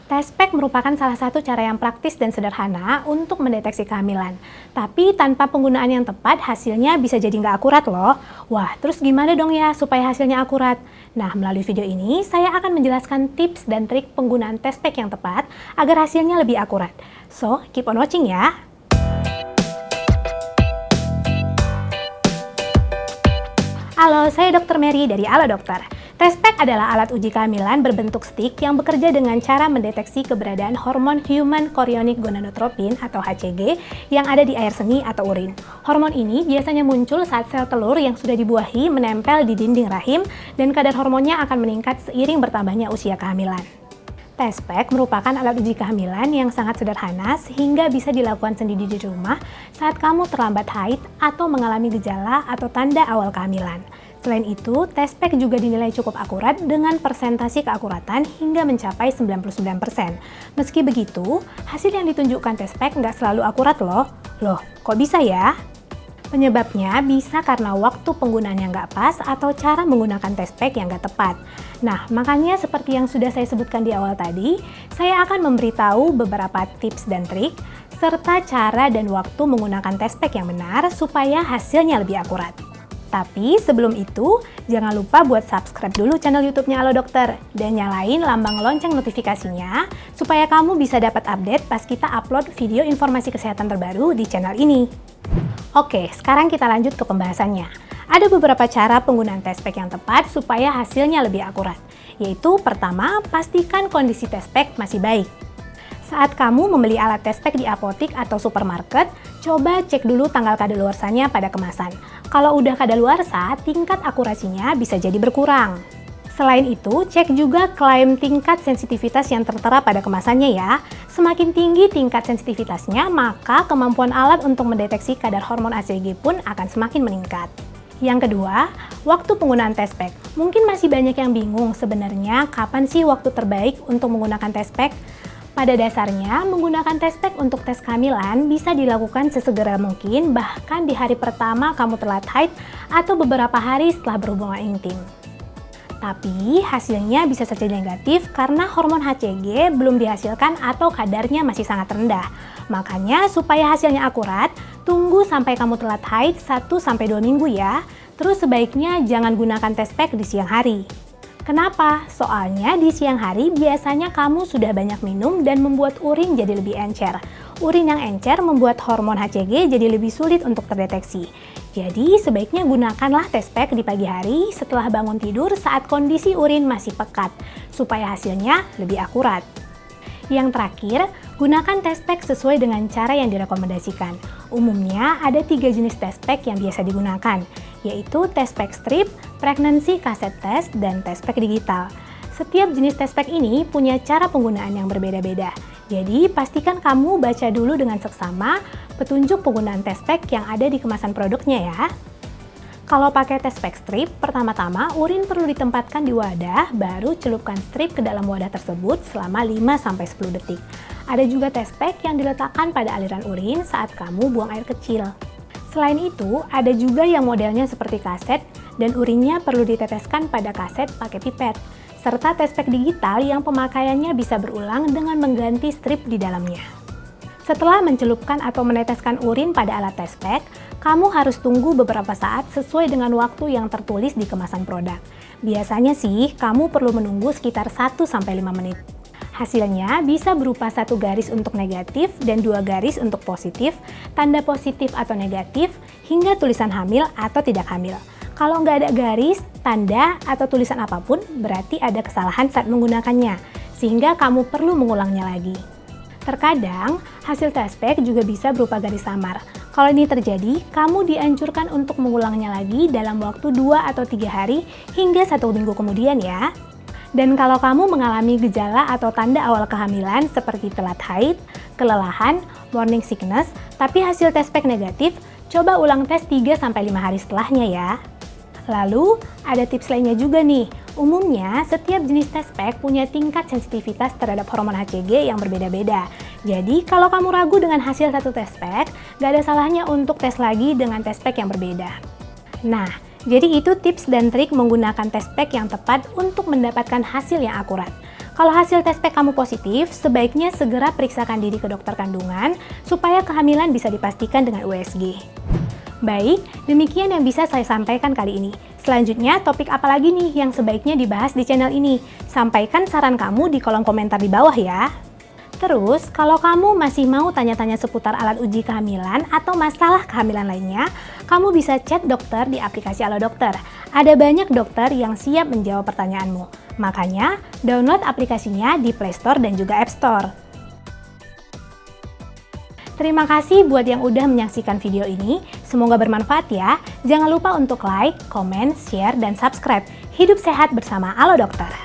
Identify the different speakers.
Speaker 1: Test pack merupakan salah satu cara yang praktis dan sederhana untuk mendeteksi kehamilan. Tapi tanpa penggunaan yang tepat, hasilnya bisa jadi nggak akurat loh. Wah, terus gimana dong ya supaya hasilnya akurat? Nah, melalui video ini, saya akan menjelaskan tips dan trik penggunaan test pack yang tepat agar hasilnya lebih akurat. So, keep on watching ya! Halo, saya Dr. Mary dari Halo Dokter. Test pack adalah alat uji kehamilan berbentuk stick yang bekerja dengan cara mendeteksi keberadaan hormon Human Chorionic Gonadotropin atau HCG yang ada di air seni atau urin. Hormon ini biasanya muncul saat sel telur yang sudah dibuahi menempel di dinding rahim dan kadar hormonnya akan meningkat seiring bertambahnya usia kehamilan. Test pack merupakan alat uji kehamilan yang sangat sederhana sehingga bisa dilakukan sendiri di rumah saat kamu terlambat haid atau mengalami gejala atau tanda awal kehamilan. Selain itu, test pack juga dinilai cukup akurat dengan persentase keakuratan hingga mencapai 99%. Meski begitu, hasil yang ditunjukkan test pack nggak selalu akurat loh. Loh, kok bisa ya? Penyebabnya bisa karena waktu penggunaan yang nggak pas atau cara menggunakan test pack yang nggak tepat. Nah, makanya seperti yang sudah saya sebutkan di awal tadi, saya akan memberitahu beberapa tips dan trik, serta cara dan waktu menggunakan test pack yang benar supaya hasilnya lebih akurat. Tapi sebelum itu, jangan lupa buat subscribe dulu channel YouTube-nya Halo Dokter dan nyalain lambang lonceng notifikasinya supaya kamu bisa dapat update pas kita upload video informasi kesehatan terbaru di channel ini. Oke, sekarang kita lanjut ke pembahasannya. Ada beberapa cara penggunaan test pack yang tepat supaya hasilnya lebih akurat. Yaitu pertama, pastikan kondisi test pack masih baik. Saat kamu membeli alat test pack di apotik atau supermarket, coba cek dulu tanggal kadaluarsanya pada kemasan. Kalau udah kadaluarsa, tingkat akurasinya bisa jadi berkurang. Selain itu, cek juga klaim tingkat sensitivitas yang tertera pada kemasannya ya. Semakin tinggi tingkat sensitivitasnya, maka kemampuan alat untuk mendeteksi kadar hormon HCG pun akan semakin meningkat. Yang kedua, waktu penggunaan test pack. Mungkin masih banyak yang bingung sebenarnya kapan sih waktu terbaik untuk menggunakan test pack? Pada dasarnya, menggunakan test pack untuk tes kehamilan bisa dilakukan sesegera mungkin, bahkan di hari pertama kamu telat haid atau beberapa hari setelah berhubungan intim. Tapi hasilnya bisa saja negatif karena hormon HCG belum dihasilkan atau kadarnya masih sangat rendah. Makanya supaya hasilnya akurat, tunggu sampai kamu telat haid 1-2 minggu ya. Terus sebaiknya jangan gunakan test pack di siang hari. Kenapa? Soalnya di siang hari biasanya kamu sudah banyak minum dan membuat urin jadi lebih encer. Urin yang encer membuat hormon HCG jadi lebih sulit untuk terdeteksi. Jadi sebaiknya gunakanlah test pack di pagi hari setelah bangun tidur saat kondisi urin masih pekat, supaya hasilnya lebih akurat. Yang terakhir, gunakan test pack sesuai dengan cara yang direkomendasikan. Umumnya ada 3 jenis test pack yang biasa digunakan, yaitu test pack strip, pregnancy cassette test, dan test pack digital. Setiap jenis test pack ini punya cara penggunaan yang berbeda-beda. Jadi pastikan kamu baca dulu dengan seksama petunjuk penggunaan test pack yang ada di kemasan produknya ya. Kalau pakai test pack strip, pertama-tama urin perlu ditempatkan di wadah, baru celupkan strip ke dalam wadah tersebut selama 5-10 detik. Ada juga test pack yang diletakkan pada aliran urin saat kamu buang air kecil. Selain itu, ada juga yang modelnya seperti kaset dan urinnya perlu diteteskan pada kaset pakai pipet. Serta test pack digital yang pemakaiannya bisa berulang dengan mengganti strip di dalamnya. Setelah mencelupkan atau meneteskan urin pada alat test pack, kamu harus tunggu beberapa saat sesuai dengan waktu yang tertulis di kemasan produk. Biasanya sih, kamu perlu menunggu sekitar 1-5 menit. Hasilnya bisa berupa 1 garis untuk negatif dan 2 garis untuk positif, tanda positif atau negatif, hingga tulisan hamil atau tidak hamil. Kalau nggak ada garis, tanda, atau tulisan apapun, berarti ada kesalahan saat menggunakannya, sehingga kamu perlu mengulangnya lagi. Terkadang, hasil test pack juga bisa berupa garis samar. Kalau ini terjadi, kamu dianjurkan untuk mengulangnya lagi dalam waktu 2 atau 3 hari hingga 1 minggu kemudian ya. Dan kalau kamu mengalami gejala atau tanda awal kehamilan seperti telat haid, kelelahan, morning sickness, tapi hasil test pack negatif, coba ulang tes 3-5 hari setelahnya ya. Lalu, ada tips lainnya juga nih. Umumnya, setiap jenis test pack punya tingkat sensitivitas terhadap hormon HCG yang berbeda-beda. Jadi, kalau kamu ragu dengan hasil satu test pack, gak ada salahnya untuk tes lagi dengan test pack yang berbeda. Nah, jadi itu tips dan trik menggunakan test pack yang tepat untuk mendapatkan hasil yang akurat. Kalau hasil tes pack kamu positif, sebaiknya segera periksakan diri ke dokter kandungan supaya kehamilan bisa dipastikan dengan USG. Baik, demikian yang bisa saya sampaikan kali ini. Selanjutnya, topik apa lagi nih yang sebaiknya dibahas di channel ini? Sampaikan saran kamu di kolom komentar di bawah ya. Terus, kalau kamu masih mau tanya-tanya seputar alat uji kehamilan atau masalah kehamilan lainnya, kamu bisa chat dokter di aplikasi Halo Dokter. Ada banyak dokter yang siap menjawab pertanyaanmu. Makanya, download aplikasinya di Play Store dan juga App Store. Terima kasih buat yang udah menyaksikan video ini. Semoga bermanfaat ya. Jangan lupa untuk like, komen, share, dan subscribe. Hidup sehat bersama Halo Dokter.